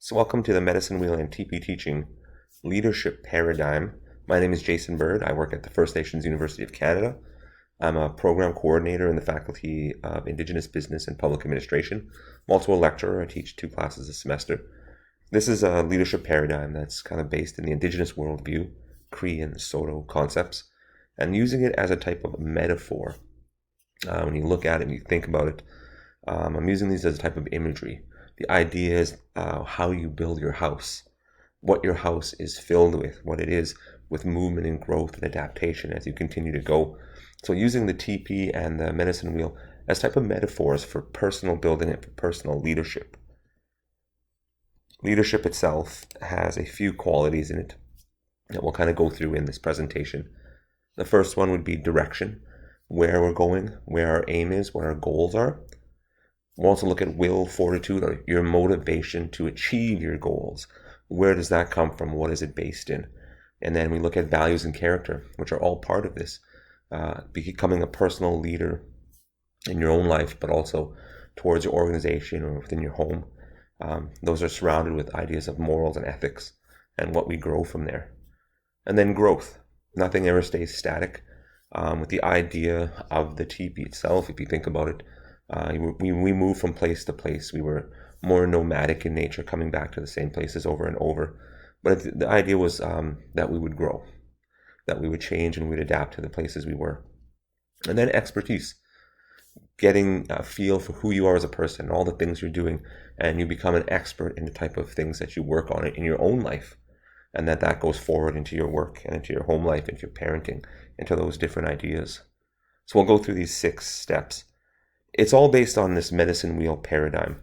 So welcome to the Medicine Wheel and Tipi Teaching Leadership Paradigm. My name is Jason Bird. I work at the First Nations University of Canada. I'm a program coordinator in the Faculty of Indigenous Business and Public Administration. I'm also a lecturer. I teach 2 classes a semester. This is a leadership paradigm that's kind of based in the Indigenous worldview, Cree and Soto concepts, and using it as a type of metaphor. When you look at it and you think about it, I'm using these as a type of imagery. The idea is how you build your house, what your house is filled with, what it is with movement and growth and adaptation as you continue to go. So using the TP and the medicine wheel as type of metaphors for personal building and for personal leadership. Leadership itself has a few qualities in it that we'll kind of go through in this presentation. The first one would be direction, where we're going, where our aim is, what our goals are. We'll also look at will, fortitude, or your motivation to achieve your goals. Where does that come from? What is it based in? And then we look at values and character, which are all part of this. Becoming a personal leader in your own life, but also towards your organization or within your home. Those are surrounded with ideas of morals and ethics and what we grow from there. And then growth. Nothing ever stays static. With the idea of the teepee itself, if you think about it, we moved from place to place. We were more nomadic in nature, coming back to the same places over and over. But the idea was that we would grow, that we would change and we'd adapt to the places we were. And then expertise, getting a feel for who you are as a person, and all the things you're doing, and you become an expert in the type of things that you work on in your own life. And that goes forward into your work and into your home life, into your parenting, into those different ideas. So we'll go through these 6 steps. It's all based on this medicine wheel paradigm.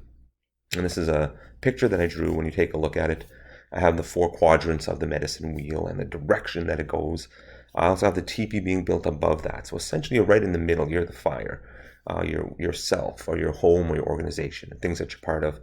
And this is a picture that I drew. When you take a look at it, I have the 4 quadrants of the medicine wheel and the direction that it goes. I also have the teepee being built above that. So essentially you're right in the middle. You're the fire, yourself or your home or your organization, and things that you're part of.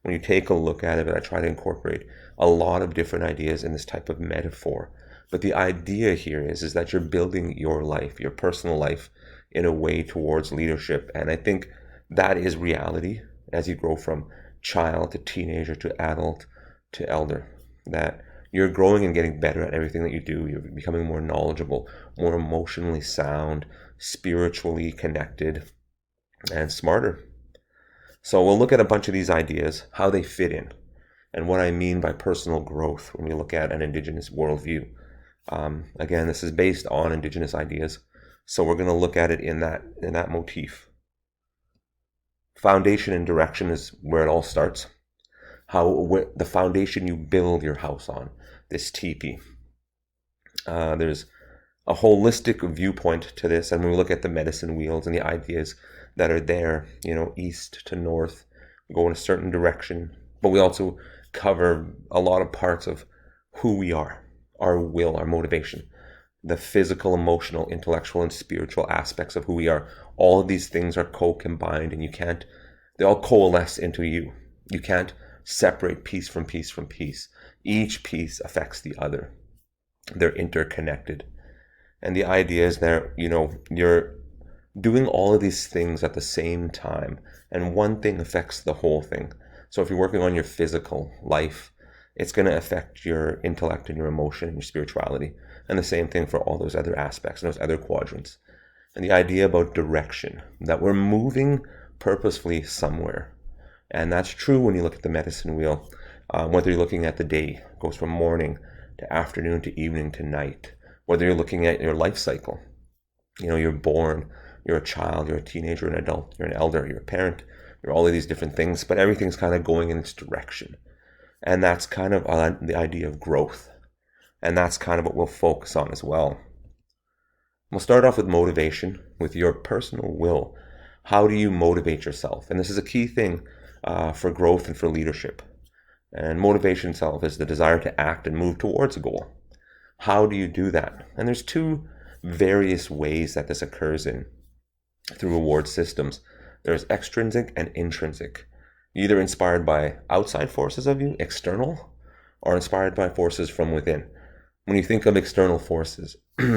When you take a look at it, I try to incorporate a lot of different ideas in this type of metaphor. But the idea here is that you're building your life, your personal life, in a way towards leadership. And I think that is reality as you grow from child to teenager to adult to elder, that you're growing and getting better at everything that you do. You're becoming more knowledgeable, more emotionally sound, spiritually connected, and smarter. So we'll look at a bunch of these ideas, how they fit in, and what I mean by personal growth when we look at an Indigenous worldview. Again, this is based on Indigenous ideas, so we're going to look at it in that motif. Foundation and direction is where it all starts. The foundation you build your house on, this teepee. There's a holistic viewpoint to this, and when we look at the medicine wheels and the ideas that are there, east to north, go in a certain direction, but we also cover a lot of parts of who we are, our will, our motivation, the physical, emotional, intellectual, and spiritual aspects of who we are. All of these things are co-combined, and they all coalesce into you. You can't separate piece from piece from piece. Each piece affects the other. They're interconnected. And the idea is that, you're doing all of these things at the same time, and one thing affects the whole thing. So if you're working on your physical life, it's going to affect your intellect and your emotion and your spirituality, and the same thing for all those other aspects and those other quadrants. And the idea about direction, that we're moving purposefully somewhere. And that's true when you look at the medicine wheel. Whether you're looking at the day, it goes from morning to afternoon to evening to night. Whether you're looking at your life cycle, you're born, you're a child, you're a teenager, an adult, you're an elder, you're a parent, you're all of these different things, but everything's kind of going in its direction. And that's kind of the idea of growth. And that's kind of what we'll focus on as well. We'll start off with motivation, with your personal will. How do you motivate yourself? And this is a key thing for growth and for leadership. And motivation itself is the desire to act and move towards a goal. How do you do that? And there's 2 various ways that this occurs through reward systems. There's extrinsic and intrinsic. Either inspired by outside forces of you, external, or inspired by forces from within. When you think of external forces,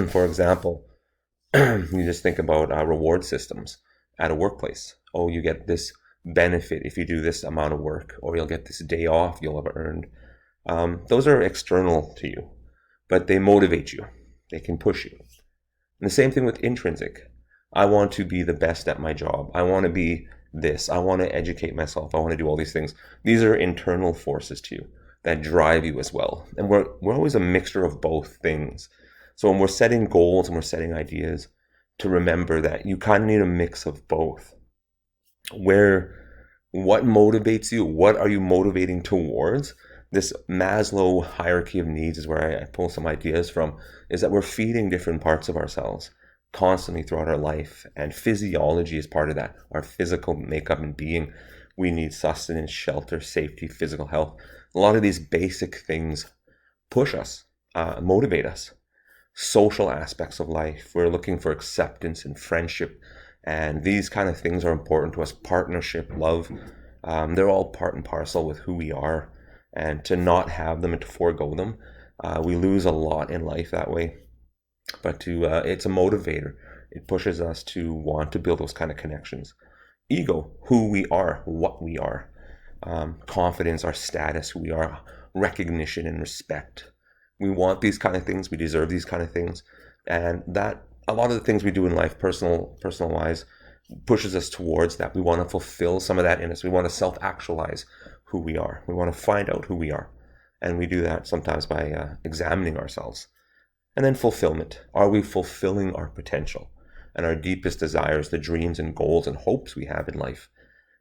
for example, you just think about reward systems at a workplace. Oh, you get this benefit if you do this amount of work, or you'll get this day off you'll have earned. Those are external to you, but they motivate you. They can push you. And the same thing with intrinsic. I want to be the best at my job. I want to be this. I want to educate myself. I want to do all these things. These are internal forces to you that drive you as well. And we're always a mixture of both things. So when we're setting goals and we're setting ideas, to remember that you kind of need a mix of both. What motivates you? What are you motivating towards? This Maslow hierarchy of needs is where I pull some ideas from, is that we're feeding different parts of ourselves constantly throughout our life, and physiology is part of that. Our physical makeup and being. We need sustenance, shelter, safety, physical health. A lot of these basic things push us, motivate us. Social aspects of life, we're looking for acceptance and friendship, and these kind of things are important to us. Partnership, love, they're all part and parcel with who we are, and to not have them and to forego them, we lose a lot in life that way. But it's a motivator. It pushes us to want to build those kind of connections. Ego, who we are, what we are. Confidence, our status, who we are. Recognition and respect. We want these kind of things. We deserve these kind of things. And that, a lot of the things we do in life, personal wise, pushes us towards that. We want to fulfill some of that in us. We want to self-actualize who we are. We want to find out who we are. And we do that sometimes by examining ourselves. And then fulfillment. Are we fulfilling our potential and our deepest desires, the dreams and goals and hopes we have in life?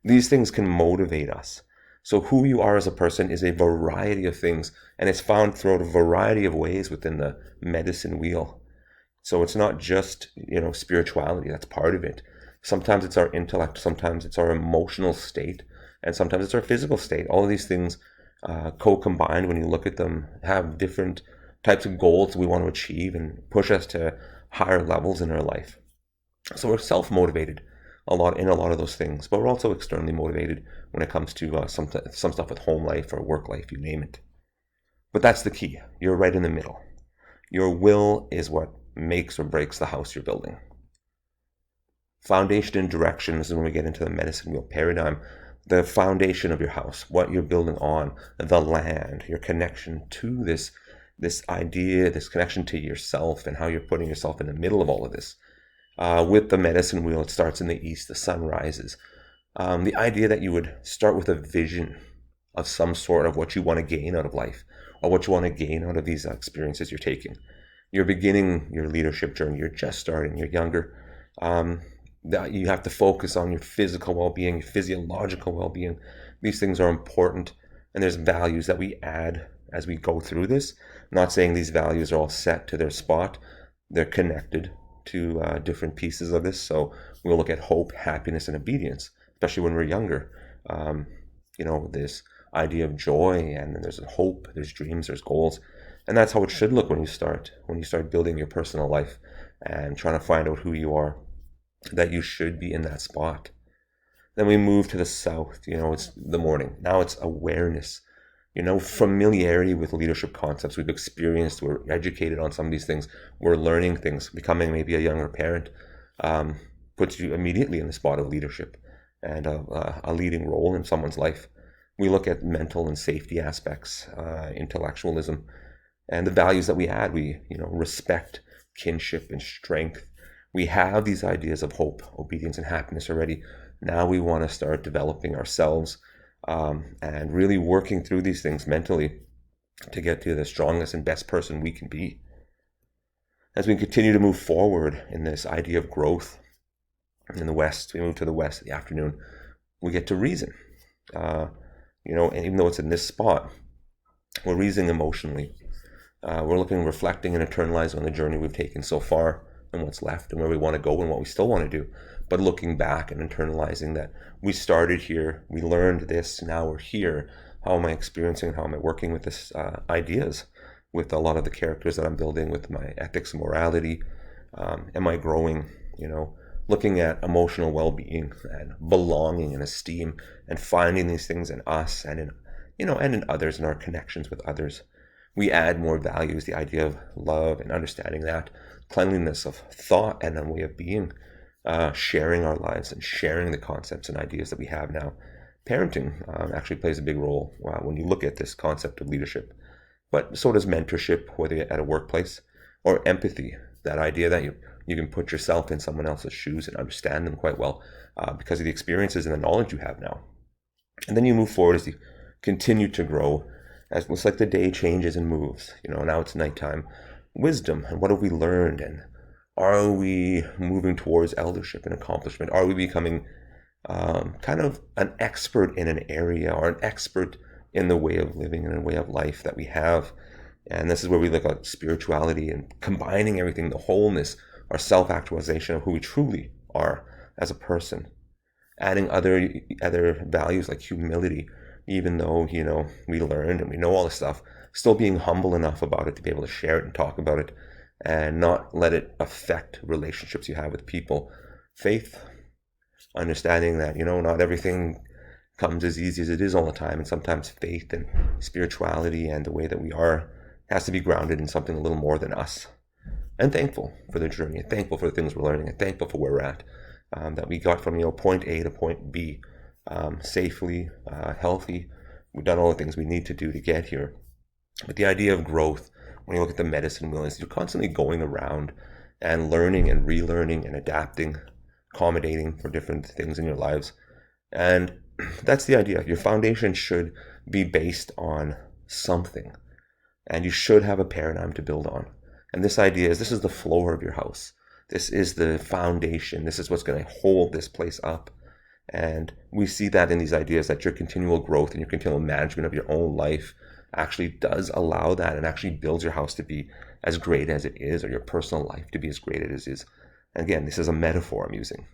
These things can motivate us. So who you are as a person is a variety of things, and it's found throughout a variety of ways within the medicine wheel. So it's not just, spirituality, that's part of it. Sometimes it's our intellect, sometimes it's our emotional state, and sometimes it's our physical state. All of these things co-combined, when you look at them, have different types of goals we want to achieve and push us to higher levels in our life. So we're self-motivated in a lot of those things, but we're also externally motivated when it comes to some stuff with home life or work life, you name it. But that's the key. You're right in the middle. Your will is what makes or breaks the house you're building. Foundation and direction is when we get into the medicine wheel paradigm. The foundation of your house, what you're building on, the land, your connection to this idea, this connection to yourself, and how you're putting yourself in the middle of all of this. With the medicine wheel, it starts in the east, the sun rises. The idea that you would start with a vision of some sort of what you want to gain out of life, or what you want to gain out of these experiences you're taking. You're beginning your leadership journey, you're just starting, you're younger. That you have to focus on your physical well-being, your physiological well-being. These things are important, and there's values that we add as we go through this. I'm not saying these values are all set to their spot. They're connected to different pieces of this. So we'll look at hope, happiness, and obedience, especially when we're younger. This idea of joy, and then there's hope, there's dreams, there's goals. And that's how it should look when you start building your personal life and trying to find out who you are, that you should be in that spot. Then we move to the south, it's the morning. Now it's awareness, familiarity with leadership concepts we've experienced. We're educated on some of these things. We're learning things. Becoming maybe a younger parent puts you immediately in the spot of leadership and a leading role in someone's life. We look at mental and safety aspects, intellectualism, and the values that we add. We, respect, kinship, and strength. We have these ideas of hope, obedience, and happiness already. Now we want to start developing ourselves and really working through these things mentally to get to the strongest and best person we can be. As we continue to move forward in this idea of growth in the West, we move to the West in the afternoon, we get to reason. And even though it's in this spot, we're reasoning emotionally. We're looking, reflecting, and internalizing on the journey we've taken so far, and what's left, and where we want to go, and what we still want to do. But looking back and internalizing that we started here, we learned this, now we're here. How am I experiencing, how am I working with this ideas, with a lot of the characters that I'm building, with my ethics and morality? Am I growing? Looking at emotional well-being and belonging and esteem, and finding these things in us and in others, in our connections with others. We add more values, the idea of love and understanding that, cleanliness of thought and a way of being. sharing our lives and sharing the concepts and ideas that we have now. Parenting actually plays a big role when you look at this concept of leadership. But so does mentorship, whether you're at a workplace, or empathy, that idea that you can put yourself in someone else's shoes and understand them quite well because of the experiences and the knowledge you have now. And then you move forward as you continue to grow, as it's like the day changes and moves. Now it's nighttime. Wisdom, and what have we learned? And are we moving towards eldership and accomplishment? Are we becoming kind of an expert in an area, or an expert in the way of living and a way of life that we have? And this is where we look at spirituality and combining everything, the wholeness, our self-actualization of who we truly are as a person. Adding other values like humility, even though, we learned and we know all this stuff, still being humble enough about it to be able to share it and talk about it and not let it affect relationships you have with people. Faith, understanding that, not everything comes as easy as it is all the time. And sometimes faith and spirituality and the way that we are has to be grounded in something a little more than us. And thankful for the journey, and thankful for the things we're learning, and thankful for where we're at. That we got from point A to point B safely, healthy. We've done all the things we need to do to get here. But the idea of growth, when you look at the medicine wheel, is you're constantly going around and learning and relearning and adapting, accommodating for different things in your lives. And that's the idea. Your foundation should be based on something, and you should have a paradigm to build on. And this idea is, this is the floor of your house. This is the foundation. This is what's going to hold this place up. And we see that in these ideas that your continual growth and your continual management of your own life actually does allow that, and actually builds your house to be as great as it is, or your personal life to be as great as it is. And again, this is a metaphor I'm using.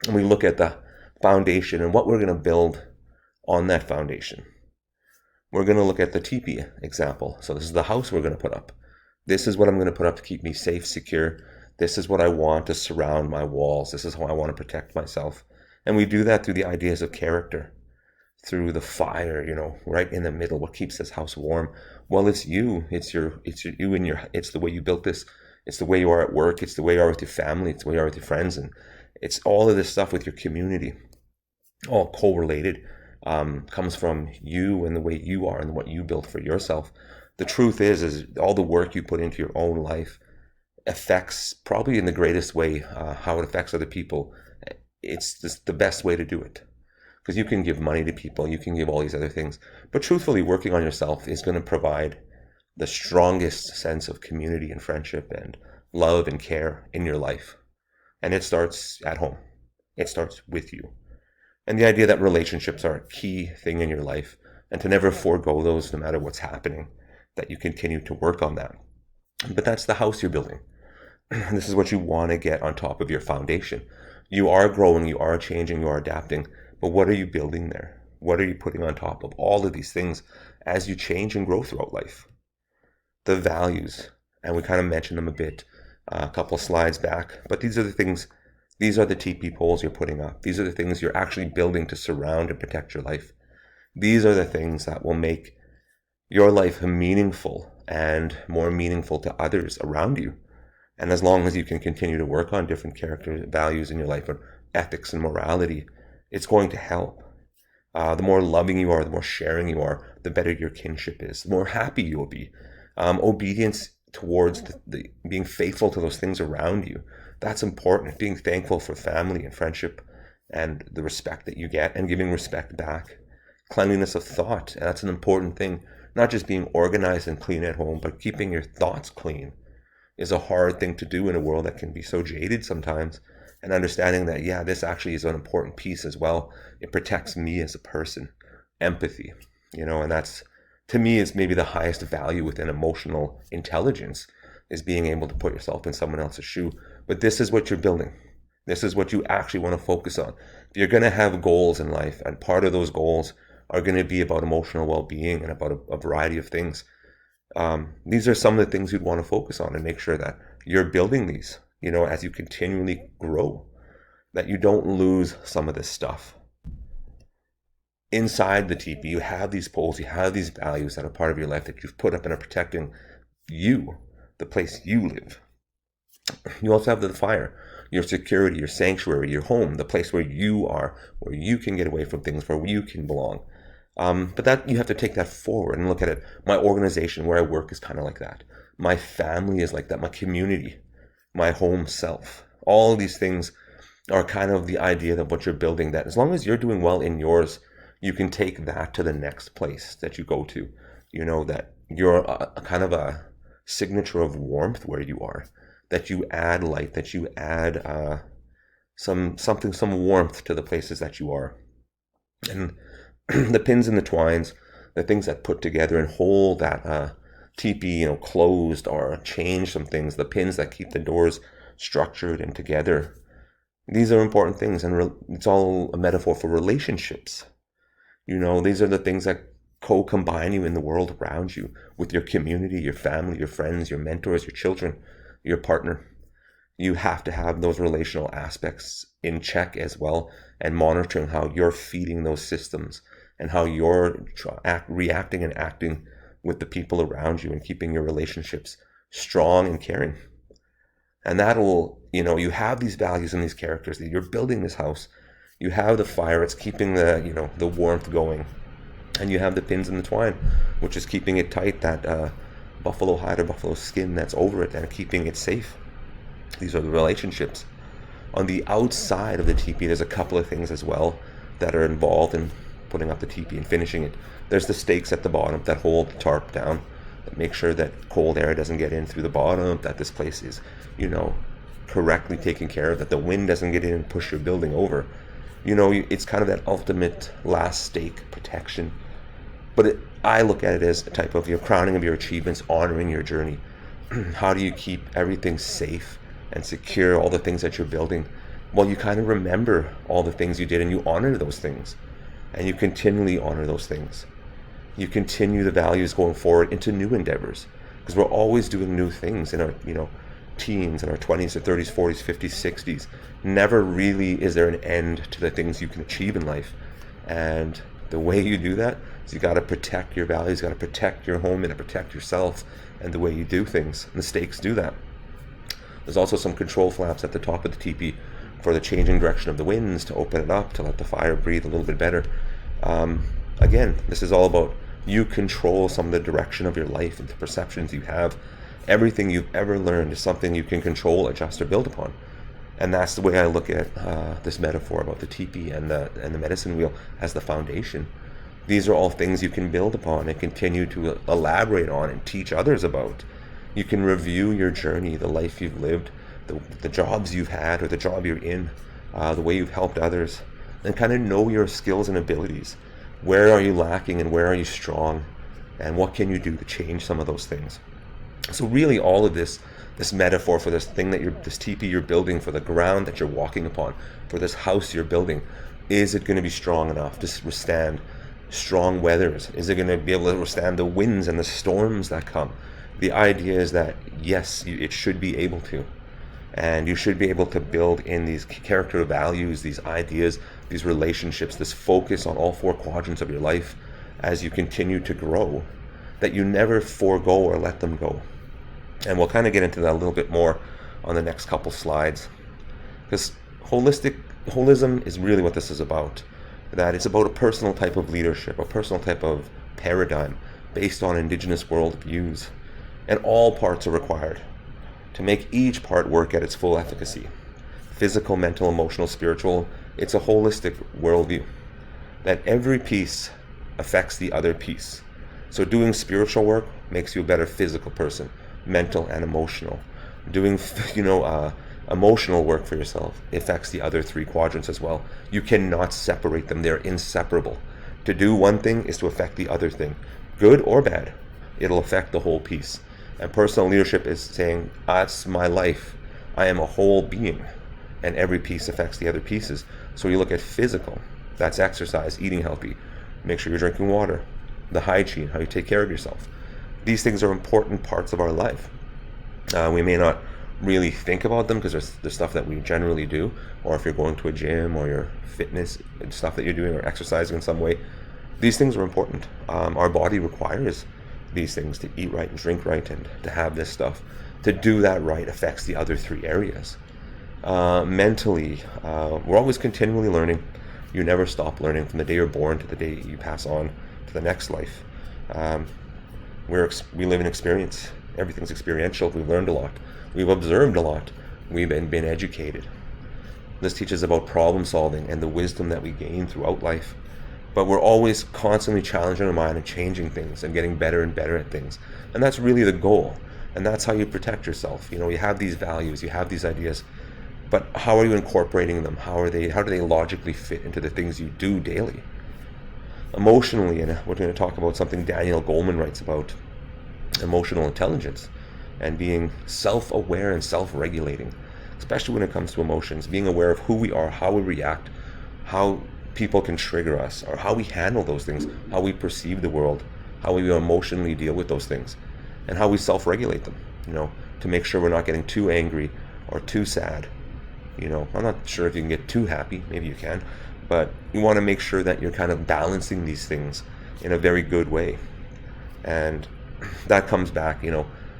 And we look at the foundation and what we're going to build on that foundation. We're going to look at the Tipi example. So this is the house we're going to put up. This is what I'm going to put up to keep me safe, secure. This is what I want to surround my walls. This is how I want to protect myself. And we do that through the ideas of character, through the fire, right in the middle. What keeps this house warm? Well, it's you. It's the way you built this. It's the way you are at work. It's the way you are with your family. It's the way you are with your friends. And it's all of this stuff with your community, all correlated, comes from you and the way you are and what you built for yourself. The truth is all the work you put into your own life affects, probably in the greatest way, how it affects other people. It's just the best way to do it. Because you can give money to people, you can give all these other things. But truthfully, working on yourself is going to provide the strongest sense of community and friendship and love and care in your life. And it starts at home. It starts with you. And the idea that relationships are a key thing in your life, and to never forego those no matter what's happening, that you continue to work on that. But that's the house you're building. This is what you want to get on top of your foundation. You are growing, you are changing, you are adapting, but what are you building there? What are you putting on top of all of these things as you change and grow throughout life? The values, and we kind of mentioned them a bit a couple of slides back, but these are the things, these are the TP poles you're putting up. These are the things you're actually building to surround and protect your life. These are the things that will make your life meaningful and more meaningful to others around you. And as long as you can continue to work on different character values in your life, or ethics and morality, it's going to help. The more loving you are, the more sharing you are, the better your kinship is, the more happy you will be. Obedience towards the being faithful to those things around you, that's important. Being thankful for family and friendship and the respect that you get, and giving respect back. Cleanliness of thought, that's an important thing. Not just being organized and clean at home, but keeping your thoughts clean is a hard thing to do in a world that can be so jaded sometimes. And understanding that, yeah, this actually is an important piece as well. It protects me as a person. Empathy, and that's, to me, is maybe the highest value within emotional intelligence, is being able to put yourself in someone else's shoe. But this is what you're building. This is what you actually want to focus on. If you're going to have goals in life, and part of those goals are going to be about emotional well-being and about a variety of things, these are some of the things you'd want to focus on, and make sure that you're building these, as you continually grow, that you don't lose some of this stuff. Inside the TP, you have these poles, you have these values that are part of your life that you've put up and are protecting you, the place you live. You also have the fire. your security, your sanctuary, your home, the place where you are, where you can get away from things, where you can belong. But that you have to take that forward and look at it. My organization where I work is kind of like that. My family is like that. My community, my home self. All of these things are kind of the idea that what you're building, that as long as you're doing well in yours, you can take that to the next place that you go to. You know, that you're a kind of a signature of warmth where you are, that you add light, that you add some warmth to the places that you are. And the pins and the twines, the things that put together and hold that teepee, closed, or change some things, the pins that keep the doors structured and together. These are important things, and it's all a metaphor for relationships. These are the things that co-combine you in the world around you, with your community, your family, your friends, your mentors, your children, your partner. You have to have those relational aspects in check as well, and monitoring how you're feeding those systems and how you're reacting and acting with the people around you, and keeping your relationships strong and caring. And that'll, you have these values and these characters, that you're building this house. You have the fire, it's keeping the warmth going. And you have the pins and the twine, which is keeping it tight, that buffalo hide or buffalo skin that's over it, and keeping it safe. These are the relationships. On the outside of the teepee, there's a couple of things as well that are involved in putting up the teepee and finishing it. There's the stakes at the bottom that hold the tarp down, that make sure that cold air doesn't get in through the bottom, that this place is, correctly taken care of, that the wind doesn't get in and push your building over. It's kind of that ultimate last stake protection. But I look at it as a type of your crowning of your achievements, honoring your journey. How do you keep everything safe and secure, all the things that you're building? Well, you kind of remember all the things you did, and you honor those things, and you continually honor those things. You continue the values going forward into new endeavors, because we're always doing new things in our, teens, in our 20s or 30s, 40s, 50s, 60s. Never really is there an end to the things you can achieve in life. And the way you do that is you got to protect your values, you got to protect your home, and to protect yourself and the way you do things. And the stakes do that. There's also some control flaps at the top of the teepee for the changing direction of the winds, to open it up, to let the fire breathe a little bit better. Again, this is all about you control some of the direction of your life and the perceptions you have. Everything you've ever learned is something you can control, adjust, or build upon. And that's the way I look at this metaphor about the teepee and the medicine wheel as the foundation. These are all things you can build upon and continue to elaborate on and teach others about. You can review your journey, the life you've lived, the jobs you've had or the job you're in, the way you've helped others, and kind of know your skills and abilities. Where are you lacking and where are you strong? And what can you do to change some of those things? So really all of this metaphor for this thing this teepee you're building, for the ground that you're walking upon, for this house you're building, is it going to be strong enough to withstand strong weathers? Is it going to be able to withstand the winds and the storms that come? The idea is that yes, it should be able to. And you should be able to build in these character values, these ideas, these relationships, this focus on all four quadrants of your life as you continue to grow, that you never forego or let them go. And we'll kind of get into that a little bit more on the next couple slides. Because holism is really what this is about. That it's about a personal type of leadership, a personal type of paradigm based on Indigenous worldviews. And all parts are required to make each part work at its full efficacy. Physical, mental, emotional, spiritual. It's a holistic worldview. That every piece affects the other piece. So doing spiritual work makes you a better physical person, mental and emotional. Doing, emotional work for yourself affects the other three quadrants as well. You cannot separate them. They're inseparable. To do one thing is to affect the other thing. Good or bad, it'll affect the whole piece. And personal leadership is saying, that's my life. I am a whole being. And every piece affects the other pieces. So you look at physical, that's exercise, eating healthy. Make sure you're drinking water. The hygiene, how you take care of yourself. These things are important parts of our life. We may not really think about them because there's stuff that we generally do, or if you're going to a gym or your fitness stuff that you're doing or exercising in some way, these things are important. Our body requires these things to eat right and drink right and to have this stuff. To do that right affects the other three areas. Mentally, we're always continually learning. You never stop learning from the day you're born to the day you pass on to the next life. Um, we live in experience. Everything's experiential. We've learned a lot. We've observed a lot. We've been educated. This teaches about problem solving and the wisdom that we gain throughout life. But we're always constantly challenging our mind and changing things and getting better and better at things. And that's really the goal. And that's how you protect yourself. You have these values, you have these ideas, but how are you incorporating them? How do they logically fit into the things you do daily? Emotionally, and we're going to talk about something Daniel Goleman writes about, emotional intelligence and being self-aware and self-regulating, especially when it comes to emotions, being aware of who we are, how we react, how people can trigger us, or how we handle those things, how we perceive the world, how we emotionally deal with those things, and how we self-regulate them, to make sure we're not getting too angry or too sad. I'm not sure if you can get too happy, maybe you can, but you want to make sure that you're kind of balancing these things in a very good way. And that comes back,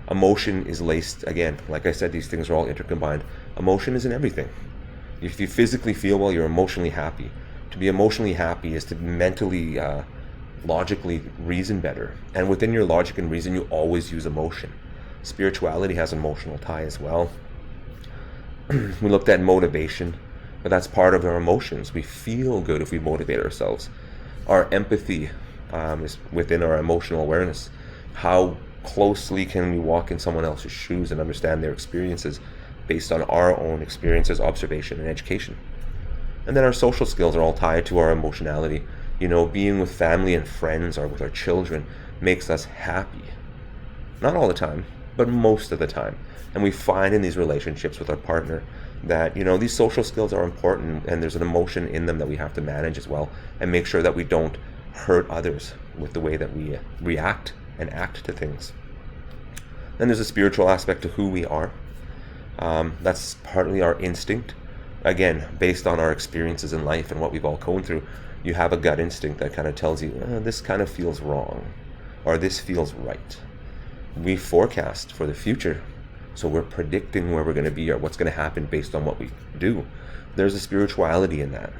emotion is laced, again, like I said, these things are all intercombined. Emotion is in everything. If you physically feel well, you're emotionally happy. To be emotionally happy is to mentally, logically reason better. And within your logic and reason, you always use emotion. Spirituality has an emotional tie as well. We looked at motivation, but that's part of our emotions. We feel good if we motivate ourselves. Our empathy is within our emotional awareness. How closely can we walk in someone else's shoes and understand their experiences based on our own experiences, observation, and education? And then our social skills are all tied to our emotionality. Being with family and friends or with our children makes us happy. Not all the time, but most of the time. And we find in these relationships with our partner that, these social skills are important, and there's an emotion in them that we have to manage as well, and make sure that we don't hurt others with the way that we react and act to things. Then there's a spiritual aspect to who we are. That's partly our instinct. Again, based on our experiences in life and what we've all gone through, you have a gut instinct that kind of tells you, this kind of feels wrong, or this feels right. We forecast for the future, so we're predicting where we're going to be or what's going to happen based on what we do. There's a spirituality in that.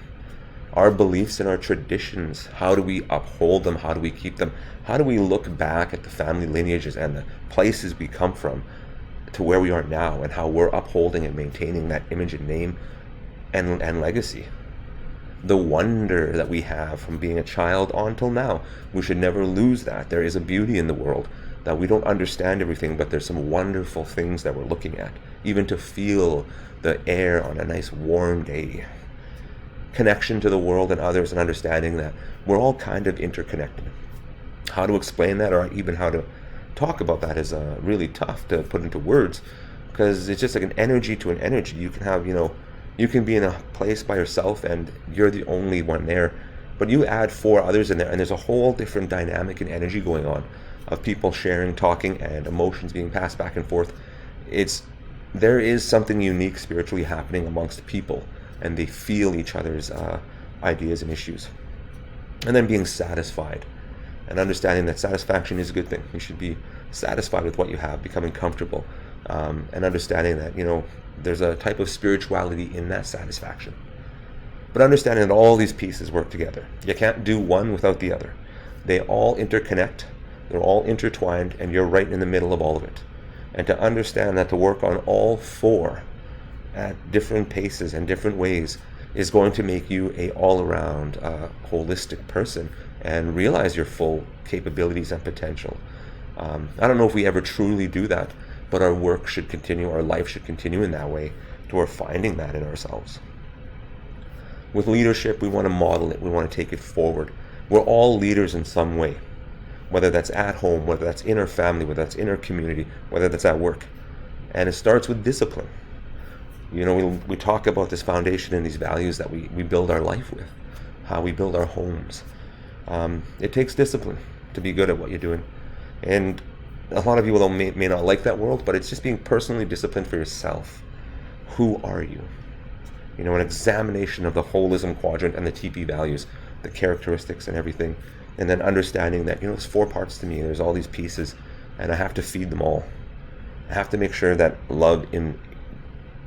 Our beliefs and our traditions, how do we uphold them? How do we keep them? How do we look back at the family lineages and the places we come from to where we are now, and how we're upholding and maintaining that image and name and legacy? The wonder that we have from being a child on till now, we should never lose that. There is a beauty in the world, that we don't understand everything, but there's some wonderful things that we're looking at. Even to feel the air on a nice warm day. Connection to the world and others, and understanding that we're all kind of interconnected. How to explain that, or even how to talk about that, is really tough to put into words, because it's just like an energy to an energy. You can have, you can be in a place by yourself and you're the only one there, but you add 4 others in there and there's a whole different dynamic and energy going on of people sharing, talking, and emotions being passed back and forth. There is something unique spiritually happening amongst people, and they feel each other's ideas and issues. And then being satisfied and understanding that satisfaction is a good thing. You should be satisfied with what you have, becoming comfortable, and understanding that, there's a type of spirituality in that satisfaction. But understanding that all these pieces work together. You can't do one without the other. They all interconnect, they're all intertwined, and you're right in the middle of all of it. And to understand that to work on all 4 at different paces and different ways is going to make you a all-around holistic person and realize your full capabilities and potential. I don't know if we ever truly do that, but our work should continue, our life should continue in that way, toward finding that in ourselves. With leadership, we want to model it, we want to take it forward. We're all leaders in some way, whether that's at home, whether that's in our family, whether that's in our community, whether that's at work. And it starts with discipline. We talk about this foundation and these values that we build our life with, how we build our homes. It takes discipline to be good at what you're doing. And a lot of people may not like that world, but it's just being personally disciplined for yourself. Who are you? An examination of the holism quadrant and the Tipi values, the characteristics and everything. And then understanding that, there's 4 parts to me, there's all these pieces, and I have to feed them all. I have to make sure that love, in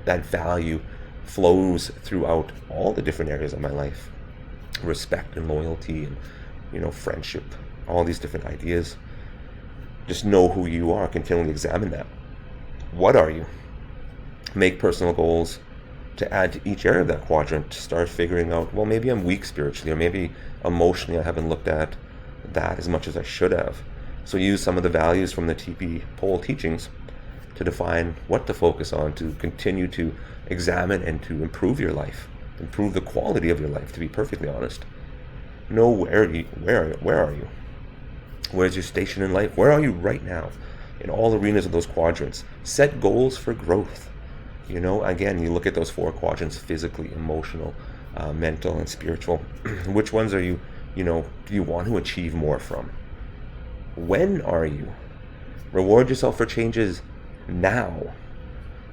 that value, flows throughout all the different areas of my life. Respect and loyalty and, friendship, all these different ideas. Just know who you are, continually examine that. What are you? Make personal goals to add to each area of that quadrant. Start figuring out, well, maybe I'm weak spiritually, or maybe emotionally I haven't looked at that as much as I should have. So use some of the values from the Tipi pole teachings to define what to focus on, to continue to examine and to improve your life, improve the quality of your life, to be perfectly honest. Know where are you? Where's your station in life? Where are you right now in all arenas of those quadrants? Set goals for growth. Again, you look at those 4 quadrants: physically, emotional, mental, and spiritual. Which ones are you, do you want to achieve more from? When are you? Reward yourself for changes now,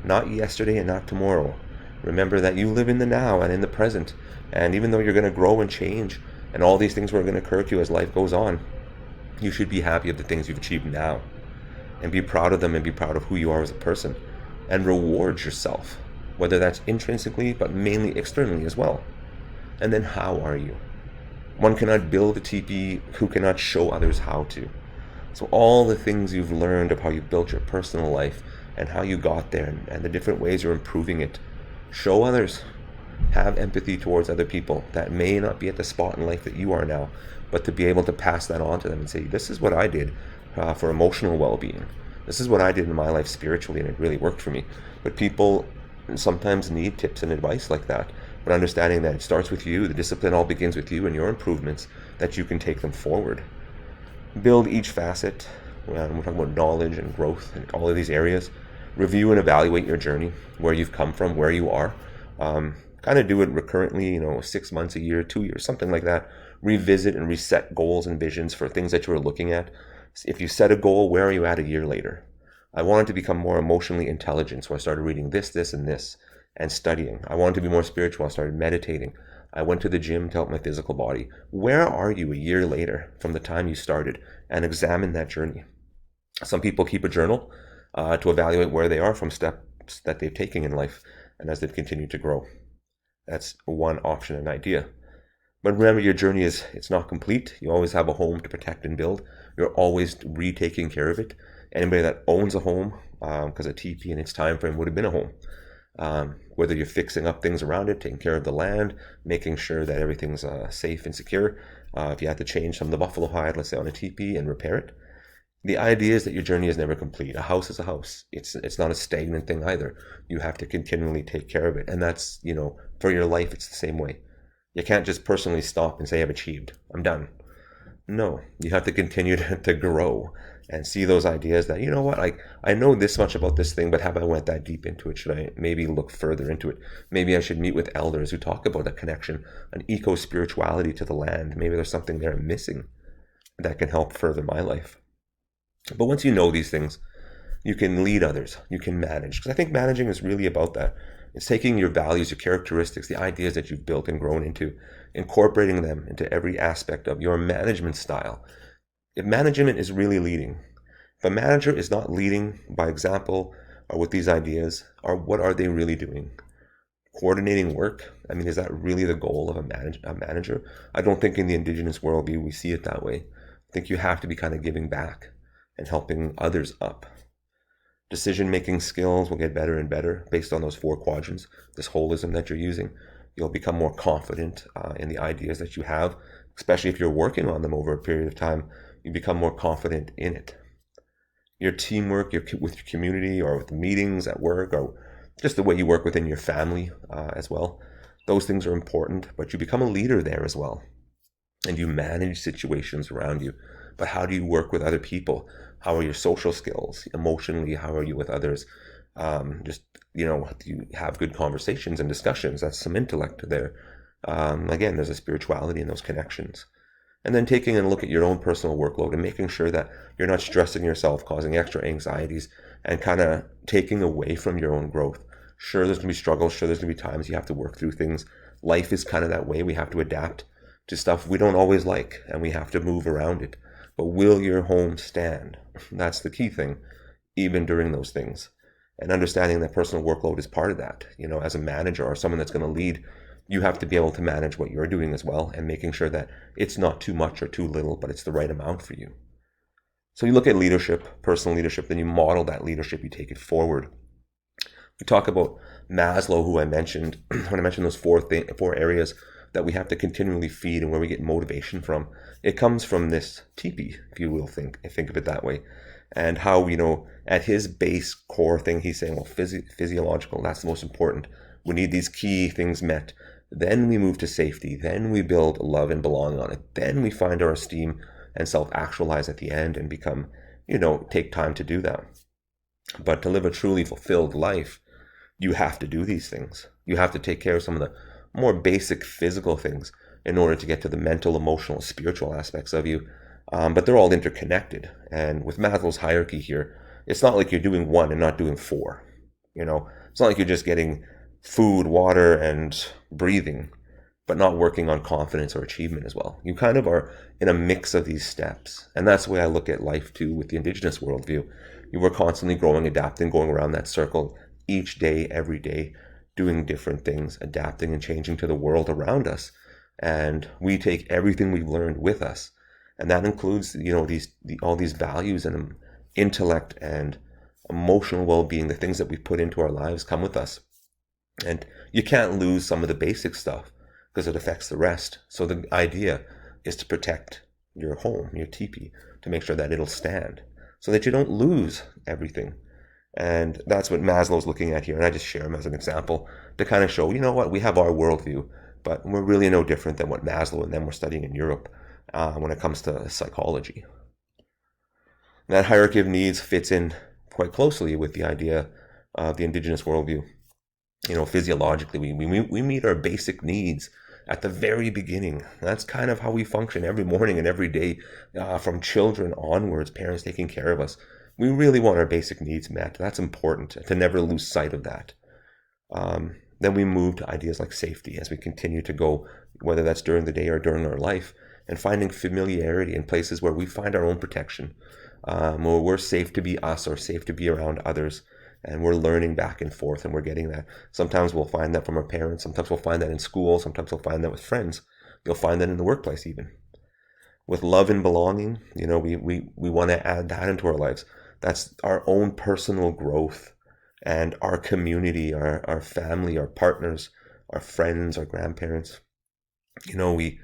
not yesterday and not tomorrow. Remember that you live in the now and in the present. And even though you're going to grow and change, and all these things are going to occur to you as life goes on, you should be happy of the things you've achieved now, and be proud of them, and be proud of who you are as a person, and reward yourself, whether that's intrinsically, but mainly externally as well. And then how are you? One cannot build a teepee who cannot show others how to. So all the things you've learned of how you built your personal life and how you got there, and the different ways you're improving it, show others. Have empathy towards other people that may not be at the spot in life that you are now, but to be able to pass that on to them and say, this is what I did for emotional well-being. This is what I did in my life spiritually, and it really worked for me. But people sometimes need tips and advice like that. But understanding that it starts with you, the discipline all begins with you and your improvements, that you can take them forward. Build each facet. We're talking about knowledge and growth and all of these areas. Review and evaluate your journey, where you've come from, where you are. Kind of do it recurrently, 6 months, a year, 2 years, something like that. Revisit and reset goals and visions for things that you were looking at. If you set a goal, where are you at a year later? I wanted to become more emotionally intelligent, so I started reading this, and this, and studying. I wanted to be more spiritual. I started meditating. I went to the gym to help my physical body. Where are you a year later from the time you started? And examine that journey. Some people keep a journal to evaluate where they are from steps that they've taken in life and as they've continued to grow. That's one option and idea. But remember, your journey it's not complete. You always have a home to protect and build. You're always retaking care of it. Anybody that owns a home, because a teepee in its time frame would have been a home. Whether you're fixing up things around it, taking care of the land, making sure that everything's safe and secure. If you have to change some of the buffalo hide, let's say on a teepee, and repair it. The idea is that your journey is never complete. A house is a house. It's not a stagnant thing either. You have to continually take care of it. And that's, for your life, it's the same way. You can't just personally stop and say, I've achieved, I'm done. No, you have to continue to grow and see those ideas that, I know this much about this thing, but have I went that deep into it? Should I maybe look further into it? Maybe I should meet with elders who talk about a connection, an eco-spirituality to the land. Maybe there's something there missing that can help further my life. But once you know these things, you can lead others, you can manage. Because I think managing is really about that. It's taking your values, your characteristics, the ideas that you've built and grown into, incorporating them into every aspect of your management style. If management is really leading, if a manager is not leading by example or with these ideas, or what are they really doing? Coordinating work? Is that really the goal of a manager? I don't think in the Indigenous worldview we see it that way. I think you have to be kind of giving back and helping others up. Decision-making skills will get better and better based on those 4 quadrants, this holism that you're using. You'll become more confident in the ideas that you have, especially if you're working on them over a period of time. You become more confident in it. Your teamwork, with your community, or with the meetings at work, or just the way you work within your family as well. Those things are important, but you become a leader there as well. And you manage situations around you. But how do you work with other people? How are your social skills? Emotionally, how are you with others? Do you have good conversations and discussions? That's some intellect there. Again, there's a spirituality in those connections. And then taking a look at your own personal workload and making sure that you're not stressing yourself, causing extra anxieties, and kind of taking away from your own growth. Sure, there's going to be struggles. Sure, there's going to be times you have to work through things. Life is kind of that way. We have to adapt to stuff we don't always like, and we have to move around it. But will your home stand? That's the key thing, even during those things. And understanding that personal workload is part of that. As a manager or someone that's going to lead, you have to be able to manage what you're doing as well, and making sure that it's not too much or too little, but it's the right amount for you. So you look at leadership, personal leadership, then you model that leadership, you take it forward. We talk about Maslow, who I mentioned when I mentioned those four areas that we have to continually feed and where we get motivation from. It comes from this Tipi, if you will, think of it that way. And how, at his base core thing, he's saying, well, physiological, that's the most important. We need these key things met. Then we move to safety. Then we build love and belonging on it. Then we find our esteem and self-actualize at the end and become, take time to do that. But to live a truly fulfilled life, you have to do these things. You have to take care of some of the more basic physical things in order to get to the mental, emotional, spiritual aspects of you. But they're all interconnected. And with Maslow's hierarchy here, it's not like you're doing one and not doing four. It's not like you're just getting food, water, and breathing, but not working on confidence or achievement as well. You kind of are in a mix of these steps. And that's the way I look at life too with the Indigenous worldview. You were constantly growing, adapting, going around that circle each day, every day, doing different things, adapting and changing to the world around us. And we take everything we've learned with us. And that includes, all these values and intellect and emotional well-being, the things that we put into our lives come with us. And you can't lose some of the basic stuff because it affects the rest. So the idea is to protect your home, your teepee, to make sure that it'll stand so that you don't lose everything. And that's what Maslow's looking at here. And I just share him as an example to kind of show, we have our worldview, but we're really no different than what Maslow and them were studying in Europe when it comes to psychology. And that hierarchy of needs fits in quite closely with the idea of the Indigenous worldview. Physiologically, we meet our basic needs at the very beginning. That's kind of how we function every morning and every day, from children onwards, parents taking care of us. We really want our basic needs met. That's important to never lose sight of that. Then we move to ideas like safety as we continue to go, whether that's during the day or during our life, and finding familiarity in places where we find our own protection, where we're safe to be us or safe to be around others. And we're learning back and forth, and we're getting that. Sometimes we'll find that from our parents. Sometimes we'll find that in school. Sometimes we'll find that with friends. You'll find that in the workplace even. With love and belonging, we want to add that into our lives. That's our own personal growth and our community, our family, our partners, our friends, our grandparents. We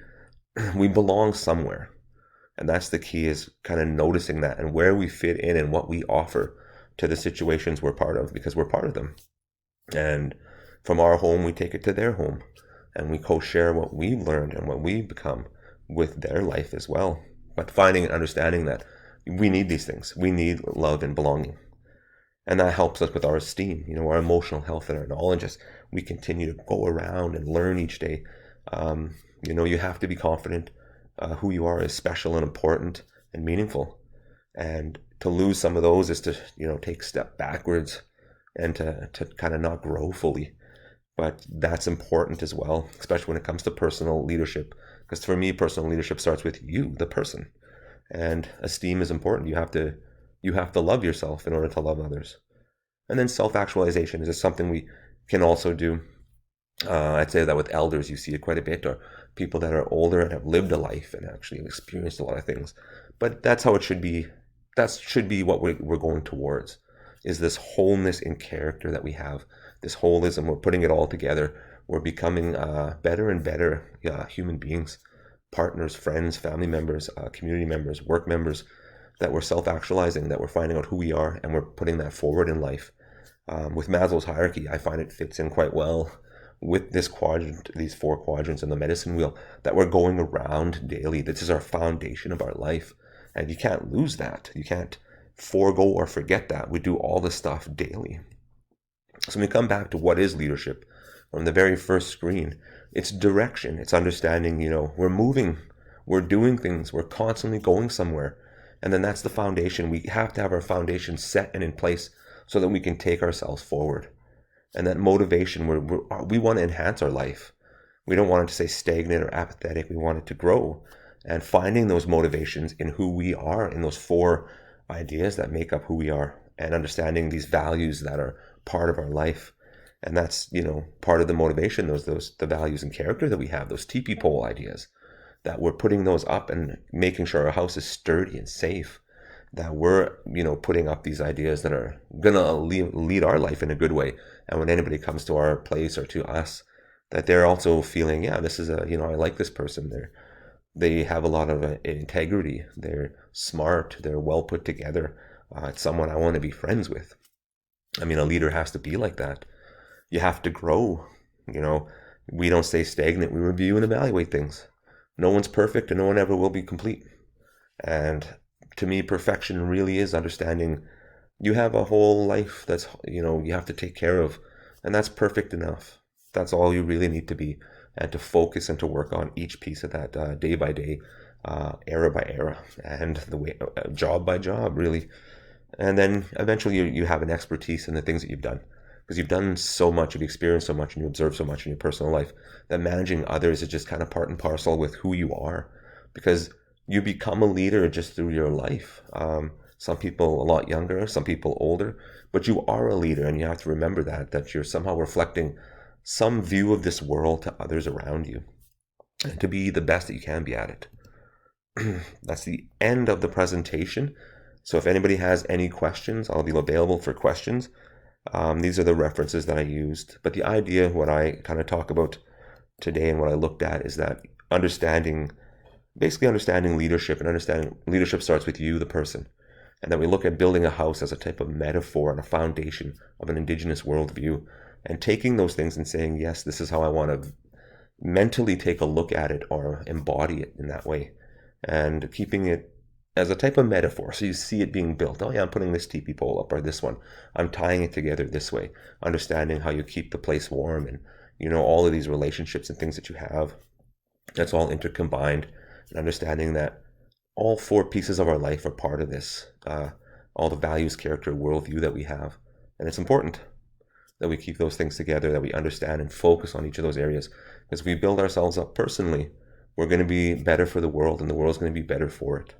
belong somewhere. And that's the key, is kind of noticing that and where we fit in and what we offer to the situations we're part of, because we're part of them. And from our home, we take it to their home, and we co-share what we've learned and what we've become with their life as well. But finding and understanding that we need these things. We need love and belonging. And that helps us with our esteem, our emotional health and our knowledge as we continue to go around and learn each day. You have to be confident. Who you are is special and important and meaningful. And to lose some of those is to, take a step backwards and to kind of not grow fully. But that's important as well, especially when it comes to personal leadership. Because for me, personal leadership starts with you, the person. And esteem is important. You have to love yourself in order to love others. And then self-actualization is just something we can also do. I'd say that with elders, you see it quite a bit, or people that are older and have lived a life and actually experienced a lot of things. But that's how it should be. That should be what we're going towards, is this wholeness in character that we have, this holism. We're putting it all together. We're becoming better and better human beings, partners, friends, family members, community members, work members, that we're self-actualizing, that we're finding out who we are, and we're putting that forward in life. With Maslow's hierarchy, I find it fits in quite well with this quadrant, these 4 quadrants in the medicine wheel, that we're going around daily. This is our foundation of our life. And you can't lose that. You can't forego or forget that. We do all this stuff daily. So when we come back to what is leadership, from the very first screen, it's direction. It's understanding, we're moving, we're doing things, we're constantly going somewhere. And then that's the foundation. We have to have our foundation set and in place so that we can take ourselves forward. And that motivation, we want to enhance our life. We don't want it to stay stagnant or apathetic. We want it to grow. And finding those motivations in who we are, in those 4 ideas that make up who we are, and understanding these values that are part of our life. And that's, part of the motivation, the values and character that we have, those Tipi pole ideas, that we're putting those up and making sure our house is sturdy and safe, that we're, putting up these ideas that are going to lead our life in a good way. And when anybody comes to our place or to us, that they're also feeling, yeah, this is I like this person. They have a lot of integrity. They're smart. They're well put together. It's someone I want to be friends with. I mean, a leader has to be like that. You have to grow. We don't stay stagnant. We review and evaluate things. No one's perfect and no one ever will be complete. And to me, perfection really is understanding you have a whole life that's, you have to take care of, and that's perfect enough. That's all you really need to be, and to focus and to work on each piece of that day by day, era by era, and the way, job by job, really. And then eventually you have an expertise in the things that you've done, because you've done so much, you've experienced so much, and you observe so much in your personal life, that managing others is just kind of part and parcel with who you are, because you become a leader just through your life. Some people a lot younger, some people older, but you are a leader, and you have to remember that you're somehow reflecting some view of this world to others around you, and to be the best that you can be at it. That's the end of the presentation. So if anybody has any questions, I'll be available for questions. These are the references that I used. But the idea, what I kind of talk about today and what I looked at, is that basically understanding leadership, and understanding leadership starts with you, the person. And that we look at building a house as a type of metaphor and a foundation of an Indigenous worldview, and taking those things and saying, yes, this is how I want to mentally take a look at it or embody it in that way, and keeping it as a type of metaphor. So you see it being built. Oh yeah, I'm putting this teepee pole up, or this one. I'm tying it together this way. Understanding how you keep the place warm, and all of these relationships and things that you have. That's all intercombined, and understanding that all four pieces of our life are part of this. All the values, character, worldview that we have. And it's important that we keep those things together, that we understand and focus on each of those areas. As we build ourselves up personally, we're going to be better for the world, and the world's going to be better for it.